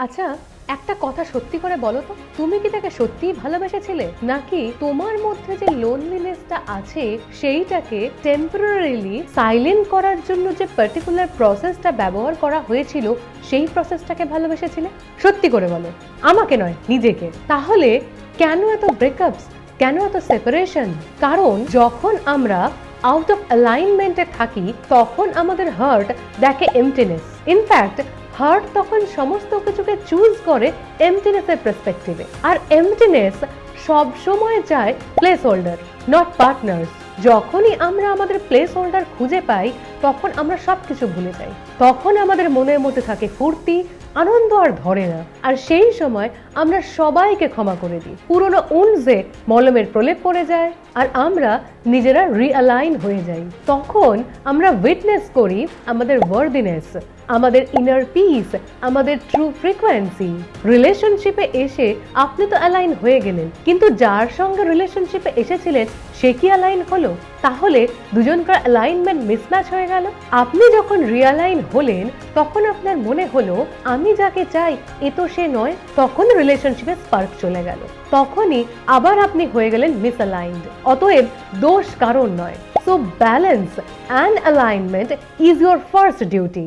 আচ্ছা, একটা কথা সত্যি করে বলো তো, তুমি কি তাকে সত্যিই ভালোবেসেছিলে, নাকি তোমার মধ্যে যে লোনলিনেসটা আছে সেইটাকে টেম্পোরারিলি সাইলেন্ট করার জন্য যে পার্টিকুলার প্রসেসটা ব্যবহার করা হয়েছিল সেই প্রসেসটাকে ভালোবেসেছিলে? সত্যি করে বলো, আমাকে নয়, নিজেকে। তাহলে কেন এত ব্রেকআপস, কেন এত সেপারেশন? কারণ যখন আমরা আউট অফ অ্যালাইনমেন্টে থাকি তখন আমাদের হার্ট দেখে এমটিনেস। ইনফ্যাক্ট হার্ট তখন সমস্ত কিছুকে চুজ করে এমটিনেসের পার্সপেক্টিভে। আর এমটিনেস সব সময় চায় প্লেস হোল্ডার, নট পার্টনার্স। যখনই আমরা আমাদের প্লেস হোল্ডার খুঁজে পাই তখন আমরা সবকিছু ভুলে যাই। তখন আমাদের মনের মধ্যে থাকে ফুর্তি, আনন্দ আর ধরে না। আর সেই সময় আমরা সবাইকে ক্ষমা করে দিই। পুরোনো উনজে মলমের প্রলেপ পড়ে যায় আর আমরা নিজেরা রিঅ্যালাইন হয়ে যাই। তখন আমরা উইটনেস করি আমাদের ওয়ার্দিনেস, আমাদের ইনার পিস, আমাদের ট্রু ফ্রিকোয়েন্সি। রিলেশনশিপে এসে আপনি তো অ্যালাইন হয়ে গেলেন, কিন্তু যার সঙ্গে রিলেশনশিপে এসেছিলেন সে কি অ্যালাইন হলো? তাহলে দুজনকার অ্যালাইনমেন্ট মিসম্যাচ হয়ে গেল। আপনি যখন রিঅ্যালাইন হলেন তখন আপনার মনে হলো আমি যাকে চাই এ তো সে নয়। তখন রিলেশনশিপে স্পার্ক চলে গেল। তখনই আবার আপনি হয়ে গেলেন মিসঅ্যালাইনড। অতএব দোষ কারণ নয়। So balance and alignment is your first duty.